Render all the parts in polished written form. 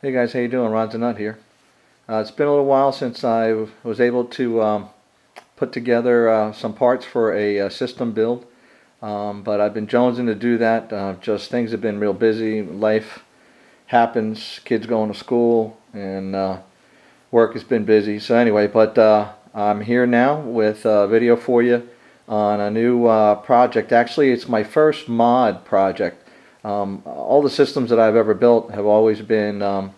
Hey guys, how you doing? Ron the Nut here. It's been a little while since I was able to put together some parts for a system build, but I've been jonesing to do that. Just things have been real busy. Life happens, kids going to school, and work has been busy. So anyway, but I'm here now with a video for you on a new project. Actually, it's my first mod project. All the systems that I've ever built have always been,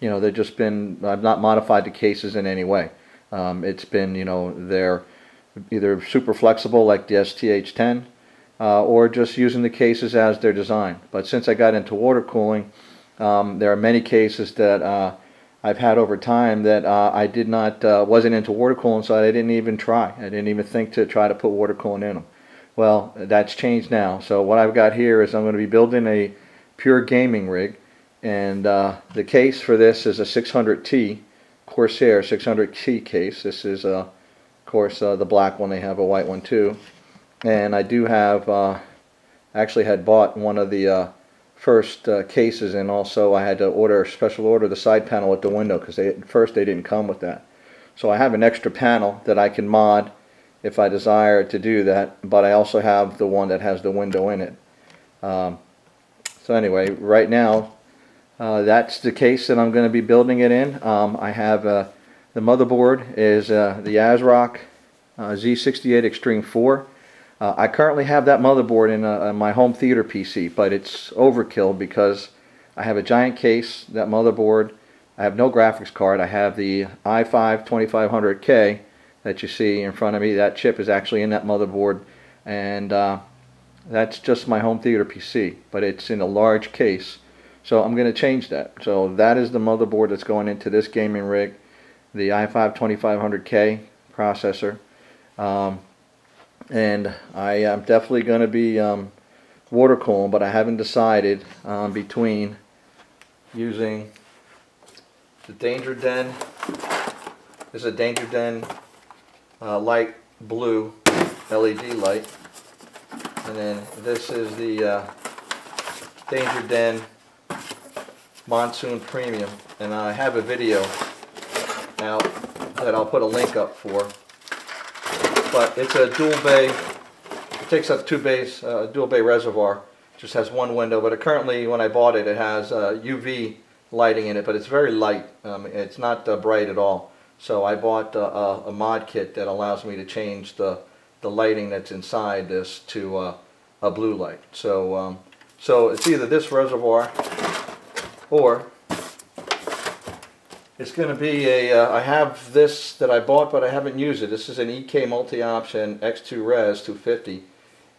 they've just been, I've not modified the cases in any way. It's been, they're either super flexible like the STH10 or just using the cases as they're designed. But since I got into water cooling, there are many cases that I've had over time that I did not, wasn't into water cooling, so I didn't even try. I didn't even think to try to put water cooling in them. Well, that's changed now. So what I've got here is I'm going to be building a pure gaming rig, and the case for this is a 600T, CORSAIR 600T case. This is, of course, the black one. They have a white one too. And I do have, actually had bought one of the first cases, and also I had to special order the side panel at the window because at first they didn't come with that. So I have an extra panel that I can mod if I desire to do that, but I also have the one that has the window in it. So anyway, right now that's the case that I'm going to be building it in. I have the motherboard is the ASRock Z68 Extreme 4. I currently have that motherboard in my home theater PC, but it's overkill because I have a giant case, that motherboard. I have no graphics card. I have the i5 2500K that you see in front of me. That chip is actually in that motherboard, and that's just my home theater PC, but it's in a large case, so I'm going to change that. So that is the motherboard that's going into this gaming rig, the i5 2500K processor, and I am definitely going to be water cooling, but I haven't decided between using the Danger Den. This is a Danger Den light blue LED light, and then this is the Danger Den Monsoon Premium, and I have a video out that I'll put a link up for, but it's a dual bay. It takes up two bays, dual bay reservoir. Just has one window, but currently when I bought it, it has UV lighting in it, but it's very light. It's not bright at all. So I bought a mod kit that allows me to change the lighting that's inside this to a blue light. So so it's either this reservoir or it's going to be a, I have this that I bought but I haven't used it. This is an EK multi-option X2 Res 250.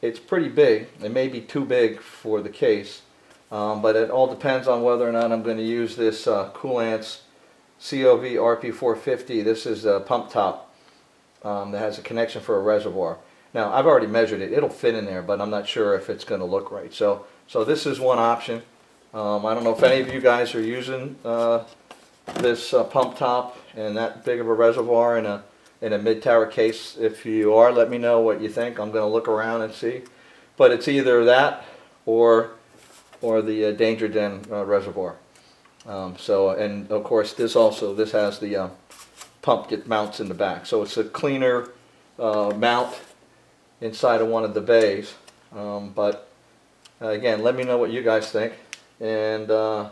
It's pretty big. It may be too big for the case, but it all depends on whether or not I'm going to use this Coolant's COV RP450. This is a pump top that has a connection for a reservoir. Now I've already measured it. It'll fit in there, but I'm not sure if it's going to look right. So this is one option. I don't know if any of you guys are using this pump top and that big of a reservoir in a mid-tower case. If you are, let me know what you think. I'm going to look around and see. But it's either that or the Danger Den reservoir. And of course this has the pump that mounts in the back, so it's a cleaner mount inside of one of the bays, but again, let me know what you guys think. And the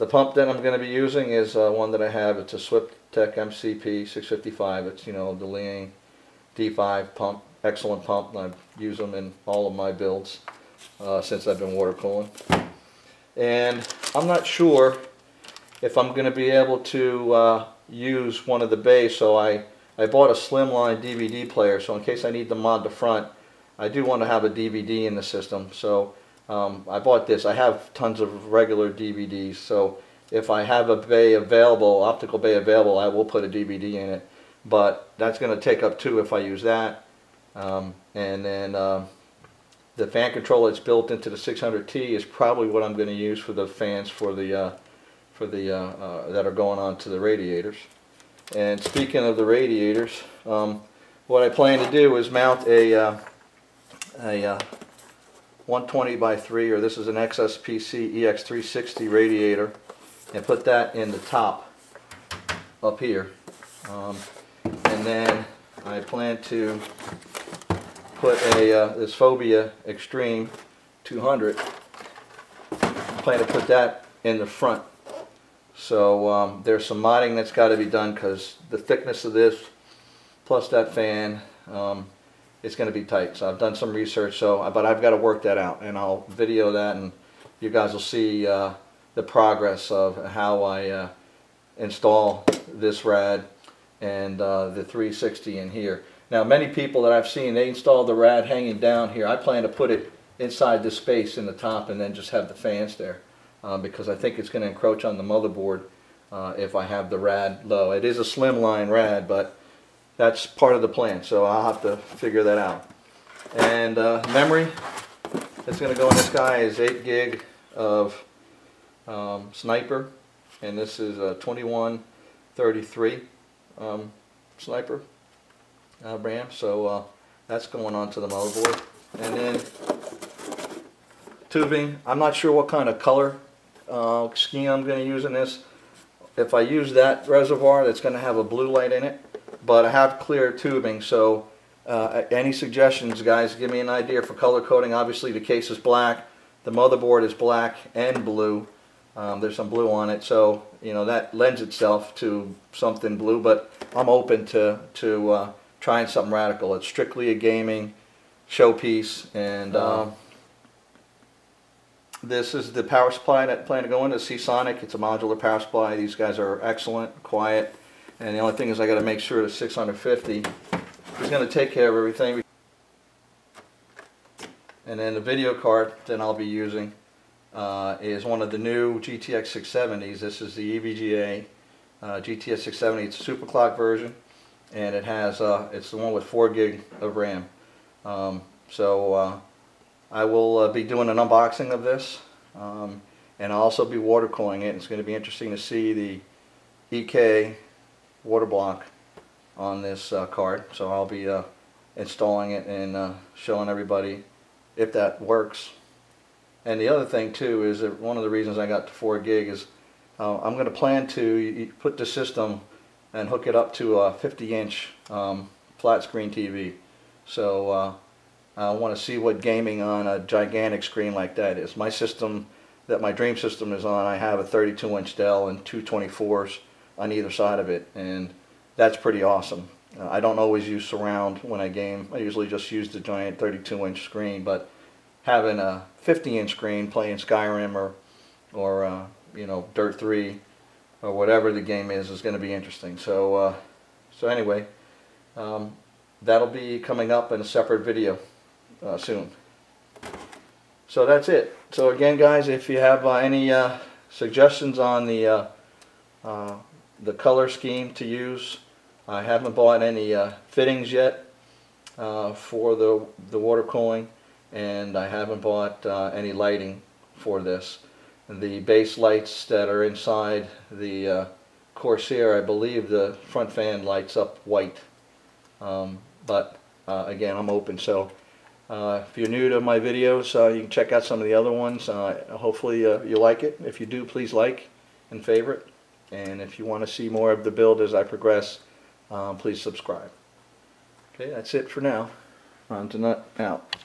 pump that I'm going to be using is one that I have. It's a Swiptech MCP 655. It's, the Liang D5 pump, excellent pump, and I've used them in all of my builds since I've been water cooling. And I'm not sure if I'm going to be able to use one of the bays, so I bought a slimline DVD player, so in case I need to mod the front, I do want to have a DVD in the system. So I bought this. I have tons of regular DVDs, so if I have a bay available, optical bay available, I will put a DVD in it, but that's going to take up two if I use that. And then the fan controller that's built into the 600T is probably what I'm going to use for the fans that are going on to the radiators. And speaking of the radiators, what I plan to do is mount a 120 by 3, or this is an XSPC EX360 radiator and put that in the top up here. And then I plan to put a this Phobia Extreme 200. I plan to put that in the front. So there's some modding that's got to be done because the thickness of this plus that fan, it's going to be tight. So I've done some research. But I've got to work that out, and I'll video that, and you guys will see the progress of how I install this rad and the 360 in here. Now, many people that I've seen, they install the rad hanging down here. I plan to put it inside this space in the top and then just have the fans there because I think it's going to encroach on the motherboard if I have the rad low. It is a slimline rad, but that's part of the plan, so I'll have to figure that out. And memory that's going to go in this guy is 8 gig of Sniper, and this is a 2133 Sniper RAM, so that's going onto the motherboard. And then tubing, I'm not sure what kind of color scheme I'm going to use in this. If I use that reservoir, that's going to have a blue light in it, but I have clear tubing, so any suggestions, guys? Give me an idea for color coding. Obviously the case is black, the motherboard is black and blue. There's some blue on it, so you know that lends itself to something blue, but I'm open to trying something radical. It's strictly a gaming showpiece, and this is the power supply that I plan to go into, Seasonic. It's a modular power supply. These guys are excellent, quiet, and the only thing is I got to make sure the 650 is going to take care of everything. And then the video card that I'll be using is one of the new GTX 670s. This is the EVGA GTX 670. It's a super clock version, and it has it's the one with 4 gig of RAM. I will be doing an unboxing of this, and I'll also be water cooling it. It's going to be interesting to see the EK water block on this card. So I'll be installing it and showing everybody if that works. And the other thing too is that one of the reasons I got to 4 gig is I'm going to plan to put the system and hook it up to a 50-inch flat screen TV. So I want to see what gaming on a gigantic screen like that is. My system, that my dream system is on, I have a 32-inch Dell and two 24s on either side of it, and that's pretty awesome. I don't always use surround when I game. I usually just use the giant 32-inch screen, but having a 50-inch screen playing Skyrim or you know, Dirt 3 or whatever the game is going to be interesting. So anyway, that'll be coming up in a separate video soon. So that's it. So again, guys, if you have any suggestions on the color scheme to use, I haven't bought any fittings yet for the water cooling, and I haven't bought any lighting for this. The base lights that are inside the Corsair, I believe the front fan lights up white, but again, I'm open. So if you're new to my videos, you can check out some of the other ones. Hopefully you like it. If you do, please like and favorite, and if you want to see more of the build as I progress, please subscribe. Okay, that's it for now. On to nut out.